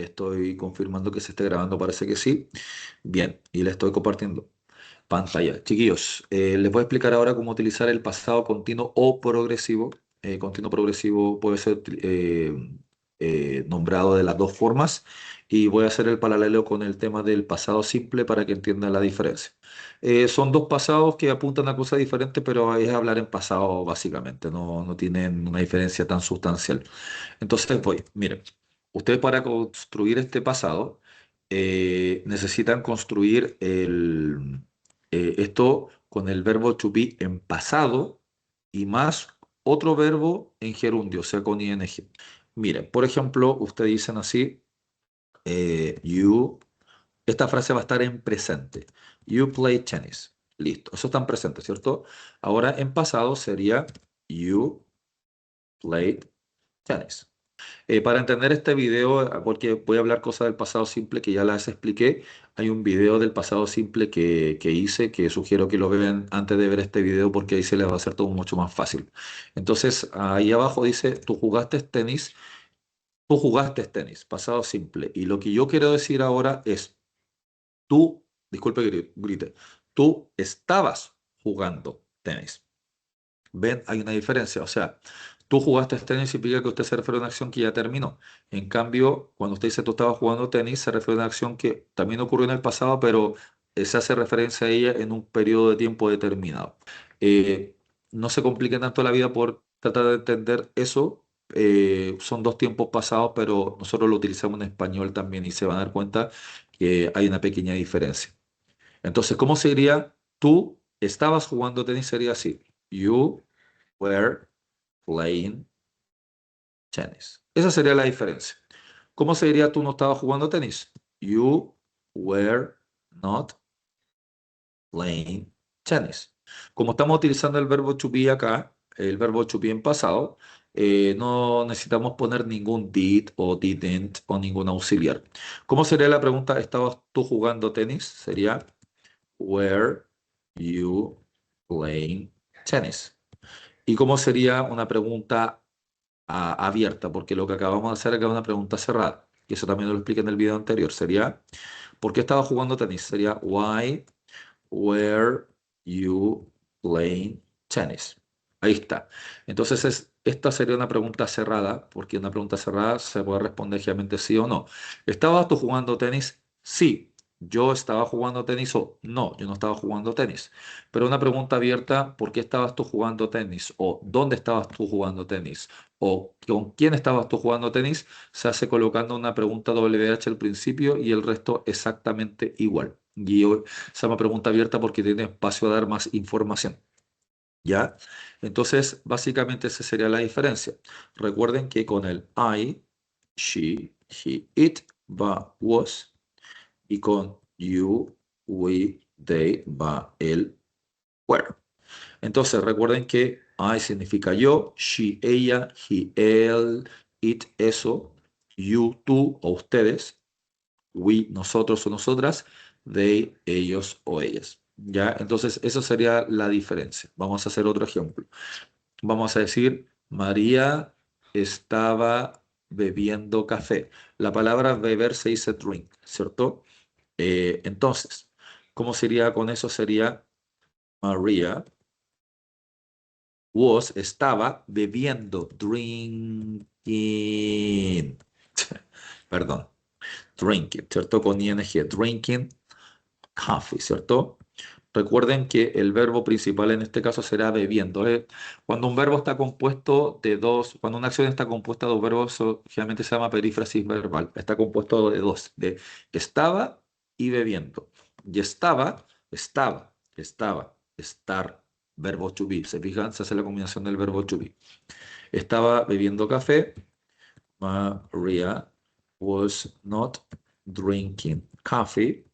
Estoy confirmando que se esté grabando, parece que sí. Bien, y le estoy compartiendo pantalla. Chiquillos, les voy a explicar ahora cómo utilizar el pasado continuo o progresivo. Continuo progresivo puede ser nombrado de las dos formas y voy a hacer el paralelo con el tema del pasado simple para que entiendan la diferencia. Son dos pasados que apuntan a cosas diferentes, pero es hablar en pasado básicamente, no tienen una diferencia tan sustancial. Entonces voy, miren, ustedes para construir este pasado necesitan construir esto con el verbo to be en pasado y más otro verbo en gerundio, o sea, con ing. Miren, por ejemplo, ustedes dicen así, you, esta frase va a estar en presente. You play tennis. Listo, eso está en presente, ¿cierto? Ahora en pasado sería you played tennis. Para entender este video, porque voy a hablar cosas del pasado simple que ya las expliqué, hay un video del pasado simple que hice que sugiero que lo vean antes de ver este video porque ahí se les va a hacer todo mucho más fácil. Entonces, ahí abajo dice, tú jugaste tenis, pasado simple. Y lo que yo quiero decir ahora es, tú, disculpe que grite, tú estabas jugando tenis. ¿Ven? Hay una diferencia. O sea, tú jugaste tenis significa que usted se refiere a una acción que ya terminó. En cambio, cuando usted dice tú estabas jugando tenis, se refiere a una acción que también ocurrió en el pasado, pero se hace referencia a ella en un periodo de tiempo determinado. Eh, no se complique tanto la vida por tratar de entender eso. Son dos tiempos pasados, pero nosotros lo utilizamos en español también y se van a dar cuenta que hay una pequeña diferencia. Entonces, ¿cómo sería? Tú estabas jugando tenis, sería así. You were playing tennis. Esa sería la diferencia. ¿Cómo se diría tú no estabas jugando tenis? You were not playing tennis. Como estamos utilizando el verbo to be acá, el verbo to be en pasado, no necesitamos poner ningún did o didn't o ningún auxiliar. ¿Cómo sería la pregunta? ¿Estabas tú jugando tenis? Sería were you playing tennis? ¿Y cómo sería una pregunta abierta? Porque lo que acabamos de hacer acá es una pregunta cerrada. Y eso también lo expliqué en el video anterior. Sería, ¿por qué estaba jugando tenis? Sería, why were you playing tennis? Ahí está. Entonces, esta sería una pregunta cerrada, porque una pregunta cerrada se puede responder generalmente sí o no. ¿Estabas tú jugando tenis? Sí. ¿Yo estaba jugando tenis o no? Yo no estaba jugando tenis. Pero una pregunta abierta, ¿por qué estabas tú jugando tenis? ¿O dónde estabas tú jugando tenis? ¿O con quién estabas tú jugando tenis? Se hace colocando una pregunta WH al principio y el resto exactamente igual. Y se llama pregunta abierta porque tiene espacio a dar más información. ¿Ya? Entonces, básicamente esa sería la diferencia. Recuerden que con el I, she, he, it va was y con you, we, they va el were. Entonces, recuerden que I significa yo, she, ella, he, él, it, eso, you, tú o ustedes, we, nosotros o nosotras, they, ellos o ellas. ¿Ya? Entonces, eso sería la diferencia. Vamos a hacer otro ejemplo. Vamos a decir, María estaba bebiendo café. La palabra beber se dice drink, ¿cierto? Entonces, ¿cómo sería con eso? Sería María estaba bebiendo, drinking. Perdón, drinking, ¿cierto? Con ing, drinking coffee, ¿cierto? Recuerden que el verbo principal en este caso será bebiendo. Cuando un verbo está compuesto de dos, cuando una acción está compuesta de dos verbos, eso generalmente se llama perífrasis verbal. Está compuesto de dos, de estaba y bebiendo. Y estaba, estar, verbo to be. ¿Se fijan? Se hace la combinación del verbo to be. Estaba bebiendo café. Maria was not drinking coffee.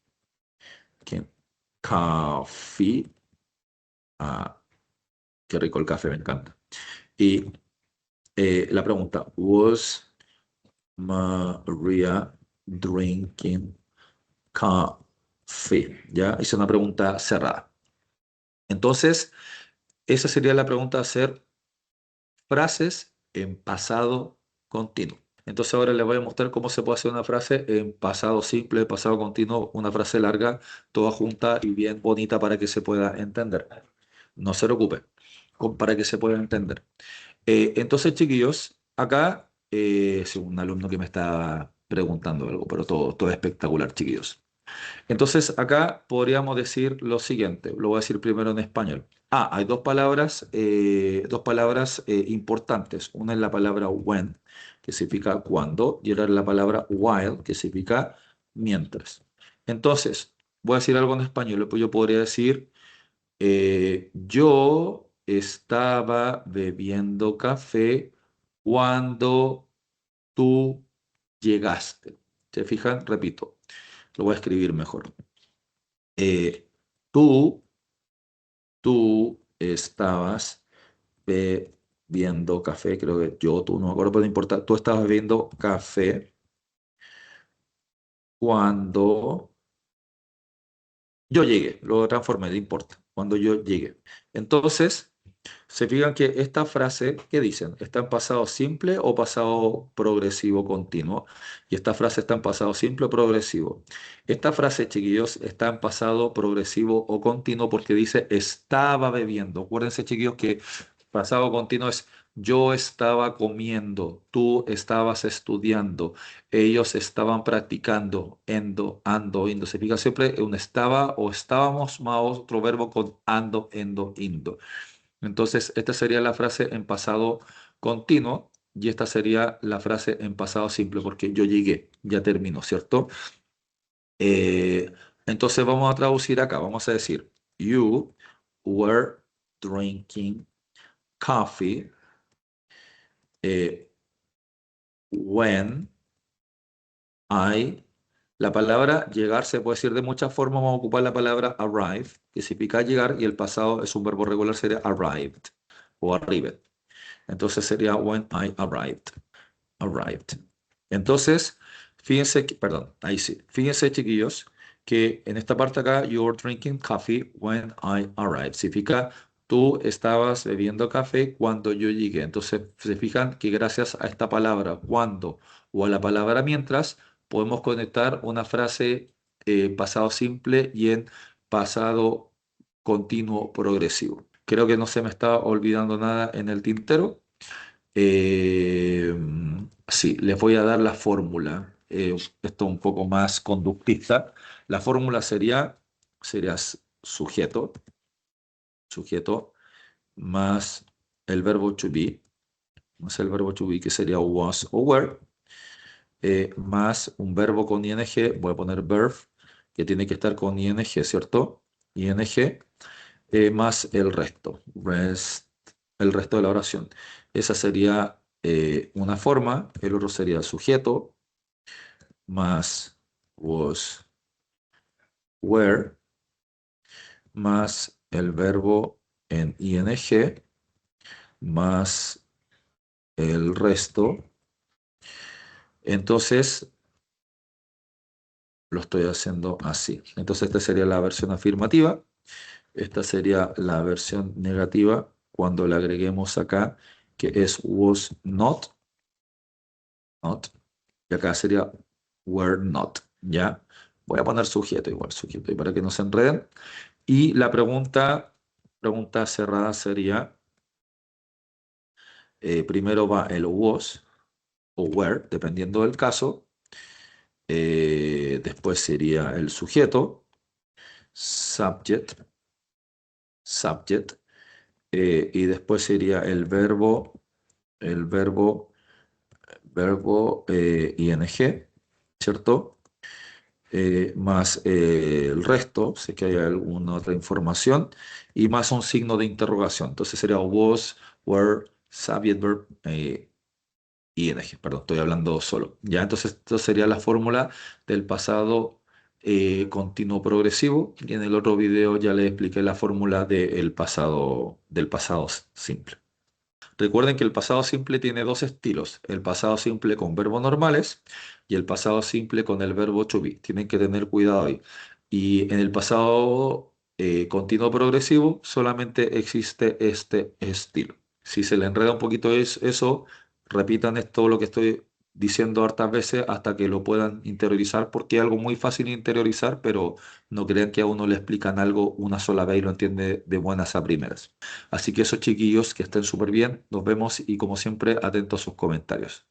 Coffee. Ah, qué rico el café, me encanta. Y la pregunta, ¿was Maria drinking coffee? ¿Ya? Es una pregunta cerrada. Entonces, esa sería la pregunta a hacer frases en pasado continuo. Entonces ahora les voy a mostrar cómo se puede hacer una frase en pasado simple, pasado continuo, una frase larga, toda junta y bien bonita para que se pueda entender. No se preocupe, para que se pueda entender. Entonces, chiquillos, acá, sí, un alumno que me está preguntando algo, pero todo espectacular, chiquillos. Entonces, acá podríamos decir lo siguiente, lo voy a decir primero en español. Hay dos palabras importantes. Una es la palabra when, que significa cuando, y otra es la palabra while, que significa mientras. Entonces, voy a decir algo en español, pues yo podría decir, yo estaba bebiendo café cuando tú llegaste. ¿Se fijan? Repito, lo voy a escribir mejor. Eh, tú, tú estabas bebiendo café, creo que tú, no me acuerdo, pero no importa, tú estabas bebiendo café cuando yo llegué, lo transformé, no importa, cuando yo llegué. Entonces, se fijan que esta frase, ¿qué dicen? ¿Está en pasado simple o pasado progresivo continuo? Y esta frase está en pasado simple o progresivo. Esta frase, chiquillos, está en pasado progresivo o continuo porque dice estaba bebiendo. Acuérdense, chiquillos, que pasado continuo es yo estaba comiendo, tú estabas estudiando, ellos estaban practicando, ando, indo. Se fija siempre un estaba o estábamos más otro verbo con ando, endo, indo. Entonces, esta sería la frase en pasado continuo y esta sería la frase en pasado simple porque yo llegué, ya terminó, ¿cierto? Eh, entonces vamos a traducir acá, vamos a decir, you were drinking coffee eh, when I... La palabra llegar se puede decir de muchas formas, vamos a ocupar la palabra arrive, que significa llegar, y el pasado es un verbo regular, sería arrived o arrived. Entonces sería when I arrived. Entonces, fíjense, perdón, ahí sí. Fíjense, chiquillos, que en esta parte acá, you were drinking coffee when I arrived. Significa, tú estabas bebiendo café cuando yo llegué. Entonces, se fijan que gracias a esta palabra cuando o a la palabra mientras, podemos conectar una frase pasado simple y en pasado continuo progresivo. Creo que no se me está olvidando nada en el tintero. Eh, sí, les voy a dar la fórmula. Esto un poco más conductista. La fórmula sería sujeto más el verbo to be, más el verbo to be que sería was o were, más un verbo con ing, voy a poner verb, que tiene que estar con ing, ¿cierto? Ing, más el resto de la oración. Esa sería una forma, el otro sería sujeto, más was, were, más el verbo en ing, más el resto. Entonces, lo estoy haciendo así. Entonces, esta sería la versión afirmativa. Esta sería la versión negativa cuando le agreguemos acá, que es was not, y acá sería were not, ¿ya? Voy a poner sujeto igual, sujeto, y para que no se enreden. Y la pregunta cerrada sería, primero va el was o were, dependiendo del caso. Después sería el sujeto, subject, y después sería el verbo ing, ¿cierto? Más el resto, si es que hay alguna otra información, y más un signo de interrogación. Entonces sería was, were, subject, verb, ing. Perdón, estoy hablando solo. Ya, entonces esto sería la fórmula del pasado continuo progresivo, y en el otro video ya les expliqué la fórmula del pasado simple. Recuerden que el pasado simple tiene dos estilos, el pasado simple con verbos normales y el pasado simple con el verbo to be. Tienen que tener cuidado ahí. Y en el pasado continuo progresivo solamente existe este estilo. Si se le enreda un poquito eso, repitan todo lo que estoy diciendo hartas veces hasta que lo puedan interiorizar, porque es algo muy fácil de interiorizar, pero no crean que a uno le explican algo una sola vez y lo entiende de buenas a primeras. Así que esos chiquillos que estén súper bien, nos vemos y como siempre, atentos a sus comentarios.